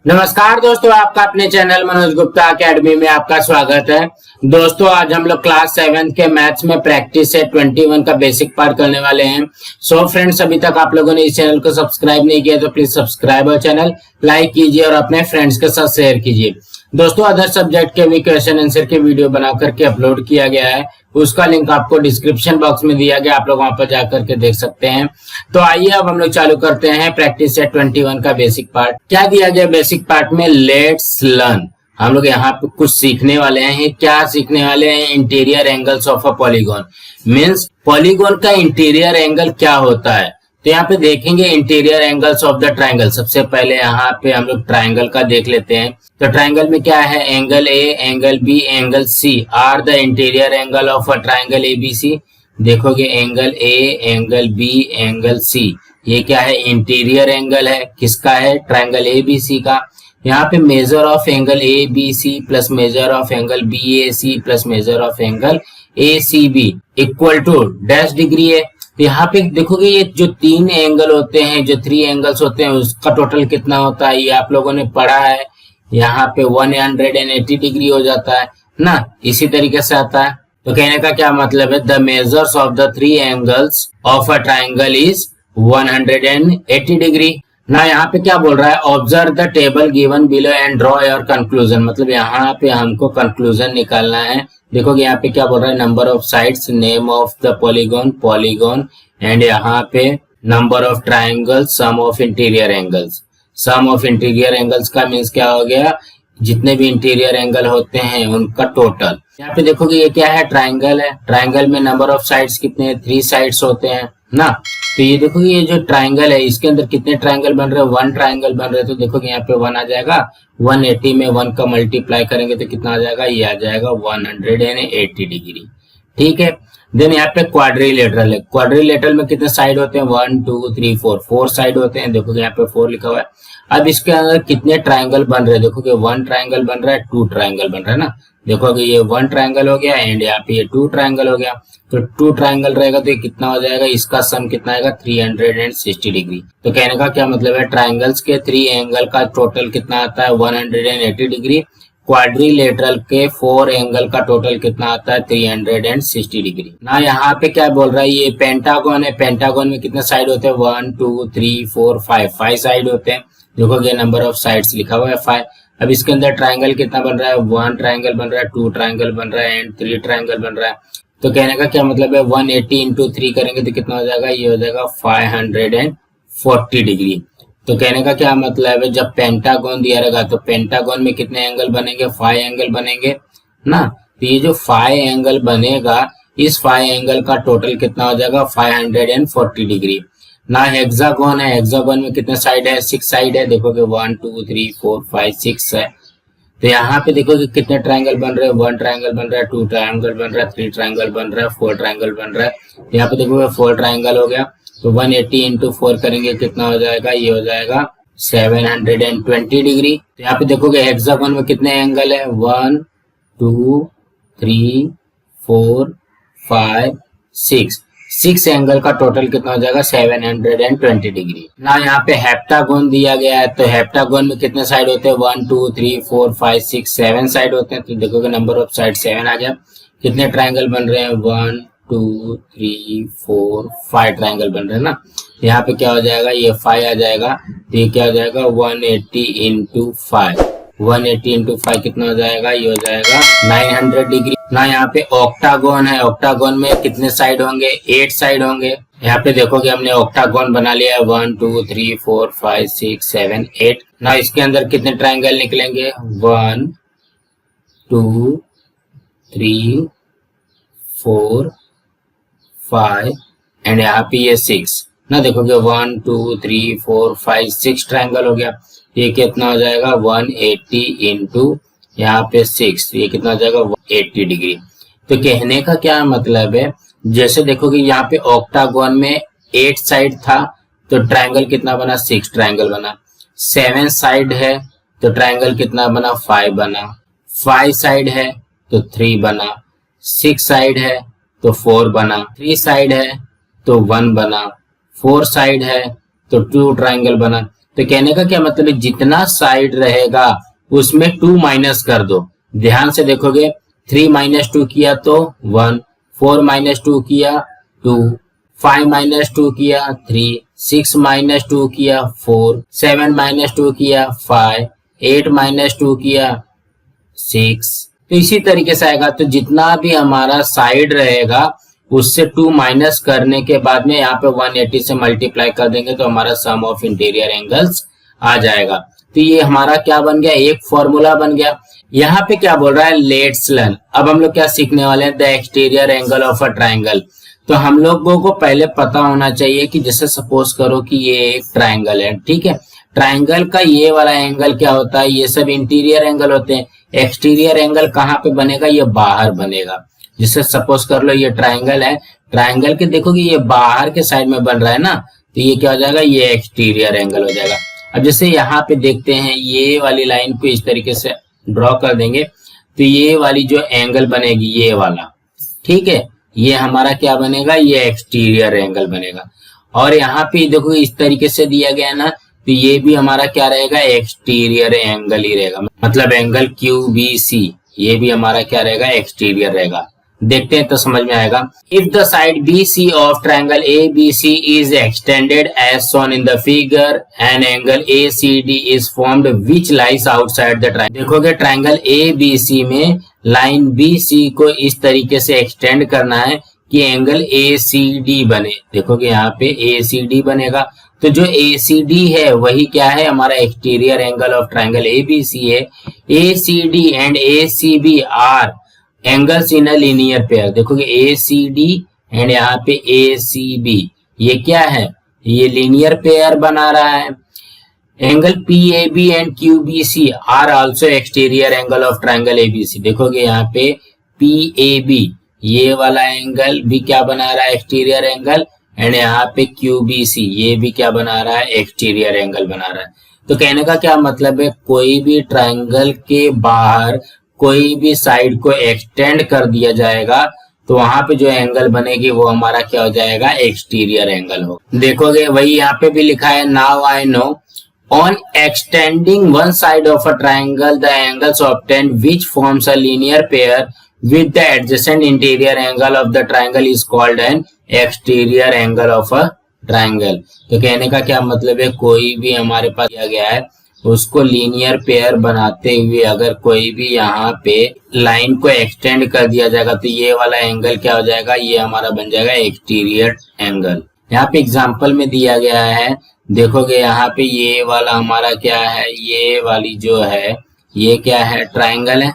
नमस्कार दोस्तों, आपका अपने चैनल मनोज गुप्ता एकेडमी में आपका स्वागत है। दोस्तों आज हम लोग क्लास 7 के मैथ्स में प्रैक्टिस सेट 21 का बेसिक पार्ट करने वाले हैं। सो फ्रेंड्स, अभी तक आप लोगों ने इस चैनल को सब्सक्राइब नहीं किया तो प्लीज सब्सक्राइब और चैनल लाइक कीजिए और अपने फ्रेंड्स के साथ शेयर कीजिए। दोस्तों अदर सब्जेक्ट के भी क्वेश्चन आंसर के वीडियो बना करके अपलोड किया गया है, उसका लिंक आपको डिस्क्रिप्शन बॉक्स में दिया गया, आप लोग वहां पर जाकर के देख सकते हैं। तो आइए अब हम लोग चालू करते हैं प्रैक्टिस सेट 21 का बेसिक पार्ट। क्या दिया गया बेसिक पार्ट में? Let's learn. हम लोग यहाँ पे कुछ सीखने वाले हैं। क्या सीखने वाले हैं? Interior angles of a polygon. Means polygon का इंटीरियर एंगल क्या होता है। तो यहाँ पे देखेंगे interior angles of the triangle. सबसे पहले यहाँ पे हम लोग ट्राइंगल का देख लेते हैं। तो ट्राइंगल में क्या है? Angle A, angle B, angle C are the interior angle of a triangle ABC. देखोगे angle A, angle B, angle C, ये क्या है? इंटीरियर एंगल है। किसका है? ट्राइंगल एबीसी का। यहाँ पे measure of angle A B C plus measure of angle B A C plus measure of angle A C B equal to dash degree है। तो यहाँ पे देखोगे ये जो तीन एंगल होते हैं, जो थ्री एंगल्स होते हैं, उसका टोटल कितना होता है ये आप लोगों ने पढ़ा है। यहाँ पे 180 डिग्री हो जाता है ना, इसी तरीके से आता है। तो कहने का क्या मतलब है? The measures of the three angles of a triangle is 180 degree ना। यहाँ पे क्या बोल रहा है? Observe the table given below and draw your conclusion. मतलब यहाँ पे हमको कंक्लूजन निकालना है। देखोगे यहाँ पे क्या बोल रहा है? Number of sides, name of the polygon, polygon, and यहाँ पे number of triangles, sum of interior angles. Sum of interior angles का मीन्स क्या हो गया? जितने भी इंटीरियर एंगल होते हैं उनका टोटल। यहाँ पे देखोगे ये क्या है? ट्राइंगल है। ट्राइंगल में नंबर ऑफ साइड्स कितने हैं? 3 साइड्स होते हैं ना। तो ये देखो ये जो ट्राइंगल है इसके अंदर कितने ट्राइंगल बन रहे हैं? 1 ट्राइंगल बन रहे हैं। तो देखोगे यहाँ पे 1 आ जाएगा। 180 में 1 का मल्टीप्लाई करेंगे तो कितना आ जाएगा? ये आ जाएगा 180 डिग्री। ठीक है। देन यहाँ पे क्वाड्रिलेटरल है। क्वाड्रिलेटरल में कितने साइड होते हैं? 1 2 3 4, 4 साइड होते हैं। देखोगे यहाँ पे 4 लिखा हुआ है। अब इसके अंदर कितने ट्राइंगल बन रहे हैं? देखोगे 1 ट्राइंगल बन रहा है, 2 ट्राइंगल बन रहा है ना। देखोगे ये 1 ट्राइंगल हो गया एंड यहाँ पे ये 2 ट्राइंगल हो गया। तो 2 ट्राइंगल रहेगा तो ये कितना हो जाएगा? इसका सम कितना आएगा? 360 डिग्री। तो कहने का क्या मतलब है? ट्राइंगल्स के 3 एंगल का टोटल कितना आता है? 180 डिग्री। क्वाड्रिलेटरल के 4 एंगल का टोटल कितना आता है? 360 डिग्री ना। यहाँ पे क्या बोल रहा है? ये पेंटागन है। पेंटागन में कितने साइड होते हैं? 1 2 3 4 5 साइड होते हैं। देखोगे नंबर ऑफ साइड्स लिखा हुआ है 5। अब इसके अंदर ट्राइंगल कितना बन रहा है? 1 ट्राइंगल बन रहा है, 2 ट्राइंगल बन रहा है एंड 3 ट्राइंगल बन रहा है। तो कहने का क्या मतलब है? 180 इंटू 3 करेंगे तो कितना हो जाएगा? ये हो जाएगा 540 डिग्री। तो कहने का क्या मतलब है? जब पेंटागन दिया रहेगा तो पेंटागन में कितने एंगल बनेंगे? 5 एंगल बनेंगे ना। तो ये जो 5 एंगल बनेगा, इस 5 एंगल का टोटल कितना हो जाएगा? 540 डिग्री ना। हेक्सागोन है। हेक्सागोन में कितने साइड है? 6 साइड है। देखोगे 1 2 3 4 5 6 है। तो यहाँ पे देखोगे कितने ट्राइंगल बन रहे हैं? 1 ट्राइंगल बन रहा है, 2 ट्राइंगल बन रहा है, 3 ट्राइंगल बन रहा है, 4 ट्राइंगल बन रहा है। यहाँ पे देखोगे 4 ट्राइंगल हो गया। तो 180 इंटू 4 करेंगे कितना हो जाएगा? ये हो जाएगा 720 डिग्री। तो यहाँ पे देखोगे हेक्सागोन में कितने एंगल है? 1 2 3 4 5 6 एंगल का टोटल कितना हो जाएगा? 720 डिग्री ना। यहाँ पे हेप्टागोन दिया गया है। तो हेप्टागोन में कितने साइड होते हैं? 1 2 3 4 5 6 7 साइड होते हैं। तो देखोगे नंबर ऑफ साइड 7 आ गया। कितने ट्राइंगल बन रहे हैं? 1 2 3 4 5 ट्राइंगल बन रहे हैं ना। यहाँ पे क्या हो जाएगा? ये 5 आ जाएगा। तो ये क्या हो जाएगा? 180 इंटू 5। 180 इंटू 5 कितना हो जाएगा? ये हो जाएगा 900 डिग्री ना। यहाँ पे ऑक्टागोन है। ऑक्टागोन में कितने साइड होंगे? 8 साइड होंगे। यहाँ पे देखोगे हमने ऑक्टागोन बना लिया है। 1 2 3 4 5 6 7 8 ना। इसके अंदर कितने ट्राइंगल निकलेंगे? 1 2 3 4 5 एंड यहाँ पे ये 6 ना। देखोगे 1 2 3 4 5 6 ट्राइंगल हो गया। ये कितना हो जाएगा? 180 इंटू यहाँ पे 6, ये कितना हो जाएगा? 80 डिग्री। तो कहने का क्या मतलब है? जैसे देखोगे यहाँ पे ऑक्टागोन में 8 साइड था तो ट्राइंगल कितना बना? 6 ट्राइंगल बना। 7 साइड है तो ट्राइंगल कितना बना? 5 बना। 5 साइड है तो 3 बना। 6 साइड है तो 4 बना। 3 साइड है तो 1 बना। 4 साइड है तो 2 ट्राइंगल बना। तो कहने का क्या मतलब है, जितना साइड रहेगा उसमें 2 माइनस कर दो। ध्यान से देखोगे, 3 माइनस 2 किया तो 1, 4 माइनस 2 किया 2, 5 माइनस 2 किया 3, 6 माइनस 2 किया 4, 7 माइनस 2 किया 5, 8 माइनस 2 किया 6। तो इसी तरीके से आएगा। तो जितना भी हमारा साइड रहेगा उससे 2 माइनस करने के बाद में यहाँ पे 180 से मल्टीप्लाई कर देंगे तो हमारा सम ऑफ इंटीरियर एंगल्स आ जाएगा। तो ये हमारा क्या बन गया, एक फॉर्मूला बन गया। यहाँ पे क्या बोल रहा है, लेट्स लर्न। अब हम लोग क्या सीखने वाले हैं, the exterior angle of a triangle. तो हम लोगों को पहले पता होना चाहिए कि जैसे सपोज करो कि ये एक ट्राइंगल है, ठीक है। ट्राइंगल का ये वाला एंगल क्या होता है, ये सब इंटीरियर एंगल होते हैं। एक्सटीरियर एंगल कहाँ पे बनेगा, ये बाहर बनेगा। जैसे सपोज कर लो ये ट्राइंगल है, ट्राइंगल के देखोगे ये बाहर के साइड में बन रहा है ना, तो ये क्या हो जाएगा, ये एक्सटीरियर एंगल हो जाएगा। अब जैसे यहाँ पे देखते हैं, ये वाली लाइन को इस तरीके से ड्रॉ कर देंगे तो ये वाली जो एंगल बनेगी ये वाला, ठीक है, ये हमारा क्या बनेगा, ये एक्सटीरियर एंगल बनेगा। और यहाँ पे देखो इस तरीके से दिया गया ना, तो ये भी हमारा क्या रहेगा, एक्सटीरियर एंगल ही रहेगा। मतलब एंगल QBC ये भी हमारा क्या रहेगा, एक्सटीरियर रहेगा। देखते हैं तो समझ में आएगा। If the side BC of triangle ABC is extended as shown in the figure an angle ACD is formed which lies outside the triangle. देखोगे ट्राइंगल ABC में लाइन BC को इस तरीके से एक्सटेंड करना है कि एंगल ACD बने। देखोगे यहाँ पे ACD बनेगा, तो जो ACD है वही क्या है, हमारा exterior angle of triangle ABC है। ACD and ACB are angles in a linear pair. देखोगे ACD एंड यहाँ पे ACB ये क्या है, ये लीनियर पेयर बना रहा है। Angle PAB and QBC are also exterior angle of triangle ABC। देखोगे यहाँ पे PAB ये वाला एंगल भी क्या बना रहा है, एक्सटीरियर एंगल, एंड यहाँ पे QBC ये भी क्या बना रहा है, एक्सटीरियर एंगल बना रहा है। तो कहने का क्या मतलब है, कोई भी ट्राइंगल के बाहर कोई भी साइड को एक्सटेंड कर दिया जाएगा तो वहां पे जो एंगल बनेगी वो हमारा क्या हो जाएगा, एक्सटीरियर एंगल हो। देखोगे वही यहाँ पे भी लिखा है, now I know on extending one side of a triangle the angles obtained which forms a linear pair with the adjacent interior angle of the triangle is called an exterior angle of a triangle। तो कहने का क्या मतलब है, कोई भी हमारे पास दिया गया है उसको लीनियर पेयर बनाते हुए अगर कोई भी यहाँ पे लाइन को एक्सटेंड कर दिया जाएगा तो ये वाला एंगल क्या हो जाएगा, ये हमारा बन जाएगा एक्सटीरियर एंगल। यहाँ पे एग्जाम्पल में दिया गया है, देखोगे यहाँ पे ये वाला हमारा क्या है, ये वाली जो है ये क्या है, ट्राइंगल है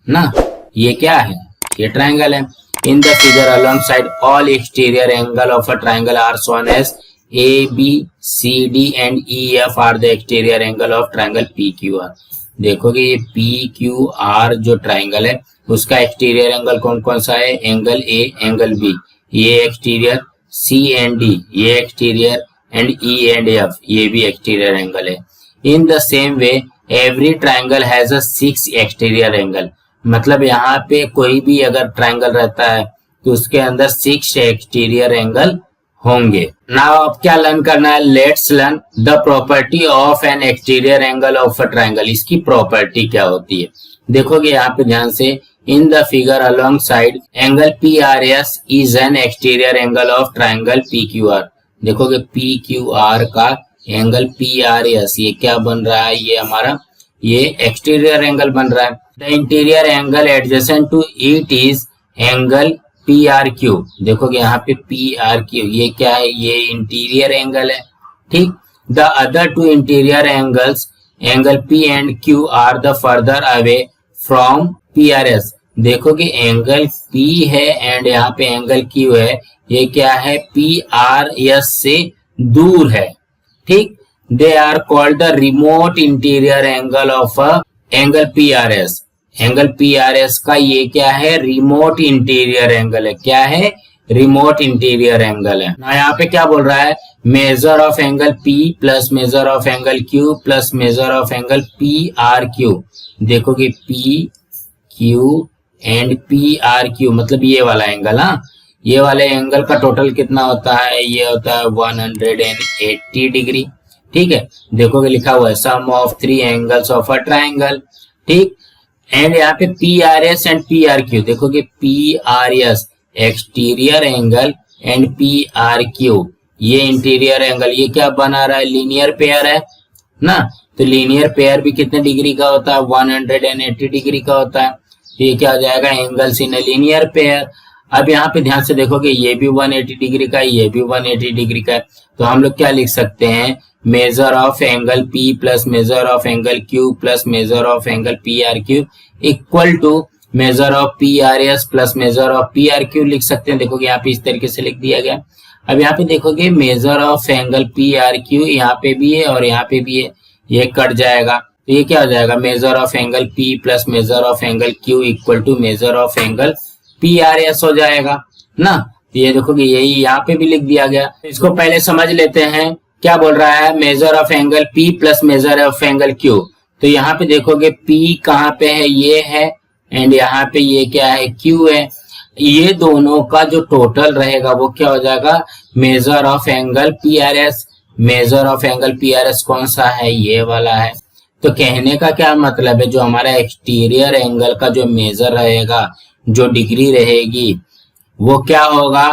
ना, ये क्या है, ये ट्राइंगल है। In the figure along side all exterior angle of a triangle are shown as ABCD and EF are the exterior angle of triangle PQR। देखोगे ये PQR जो ट्राइंगल है उसका एक्सटीरियर एंगल कौन कौन सा है, एंगल A, एंगल B ये एक्सटीरियर, C एंड D ये exterior, and E and F ये भी एक्सटीरियर एंगल है। In the same way every triangle has a 6 exterior angle. मतलब यहाँ पे कोई भी अगर ट्राइंगल रहता है तो उसके अंदर 6 एक्सटीरियर एंगल होंगे। नाउ अब क्या लर्न करना है, let's learn the property of an exterior angle of a triangle. इसकी प्रॉपर्टी क्या होती है, देखोगे यहाँ पे ध्यान से, इन the figure along side angle PRS is an exterior angle of triangle PQR। देखोगे PQR का एंगल PRS ये क्या बन रहा है, ये हमारा ये एक्सटीरियर एंगल बन रहा है। The interior angle adjacent to it is angle PRQ। देखोगे यहाँ पे PRQ ये क्या है, ये इंटीरियर एंगल है, ठीक। The other two interior angles angle P and Q are the further away from PRS। देखोगे एंगल P है एंड यहाँ पे एंगल Q है, ये क्या है, PRS से दूर है, ठीक। They are called the remote interior angle of a angle PRS। Angle PRS का ये क्या है, रिमोट इंटीरियर एंगल है। क्या है, रिमोट इंटीरियर एंगल है ना। यहाँ पे क्या बोल रहा है, major of angle P plus measure of angle Q plus measure of angle PRQ। देखोगे PQ एंड PRQ मतलब ये वाला एंगल, हाँ ये वाले एंगल का टोटल कितना होता है, ये होता है 180 डिग्री, ठीक है, देखोगे लिखा हुआ है sum of 3 angles of a triangle, ठीक। एंड यहाँ पे P R S and P R Q, देखोगे P R S exterior angle and P R Q ये इंटीरियर एंगल, ये क्या बना रहा है, लीनियर पेयर है ना। तो लीनियर पेयर भी कितने डिग्री का होता है, 180 डिग्री का होता है। तो ये क्या हो जाएगा, angles in a linear pair. अब यहाँ पे ध्यान से देखोगे ये भी 180 डिग्री का है, ये भी 180 डिग्री का है। तो हम लोग क्या लिख सकते हैं, measure of angle P plus measure of angle Q plus measure of angle PRQ equal to measure of PRS plus measure of PRQ लिख सकते हैं। देखोगे यहाँ पे इस तरीके से लिख दिया गया। अब यहाँ पे देखोगे मेजर ऑफ एंगल PRQ यहाँ पे भी है और यहाँ पे भी है, ये कट जाएगा। तो ये क्या हो जाएगा, measure of angle P plus measure of angle Q equal to measure of angle PRS हो जाएगा ना। तो ये देखोगे यही यहाँ पे भी लिख दिया गया। इसको पहले समझ लेते हैं, क्या बोल रहा है, major of angle P plus measure of angle Q। तो यहाँ पे देखोगे P कहाँ पे है, ये है, एंड यहाँ पे ये क्या है, Q है। ये दोनों का जो टोटल रहेगा वो क्या हो जाएगा, measure of angle PRS। Major of angle PRS कौन सा है, ये वाला है। तो कहने का क्या मतलब है, जो हमारा एक्सटीरियर एंगल का जो मेजर रहेगा, जो डिग्री रहेगी, वो क्या होगा,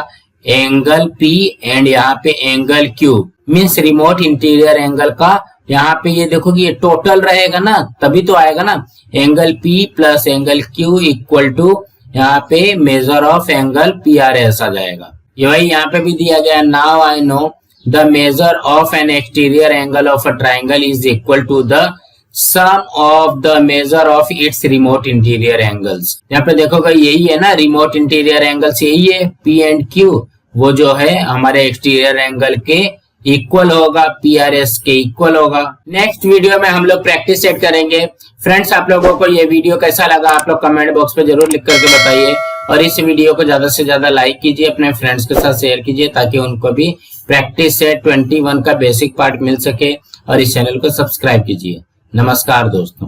एंगल P एंड यहाँ पे angle Q means remote interior angle का। यहाँ पे ये देखोगे ये टोटल रहेगा ना, तभी तो आएगा ना, angle P plus angle Q equal to यहाँ पे मेजर ऑफ एंगल PRS आ जाएगा। ये वही यहाँ पे भी दिया गया, now I know the measure of an exterior angle of a triangle is equal to the sum of the measure of its remote interior angles. यहाँ पे देखोगे यही है ना, रिमोट इंटीरियर एंगल्स यही है, P एंड Q, वो जो है हमारे एक्सटीरियर एंगल के इक्वल होगा, PRS के इक्वल होगा। नेक्स्ट वीडियो में हम लोग प्रैक्टिस सेट करेंगे। फ्रेंड्स, आप लोगों को ये वीडियो कैसा लगा, आप लोग कमेंट बॉक्स पे जरूर लिख करके बताइए, और इस वीडियो को ज्यादा से ज्यादा लाइक कीजिए, अपने फ्रेंड्स के साथ शेयर कीजिए, ताकि उनको भी प्रैक्टिस सेट 21 का बेसिक पार्ट मिल सके, और इस चैनल को सब्सक्राइब कीजिए। नमस्कार दोस्तों।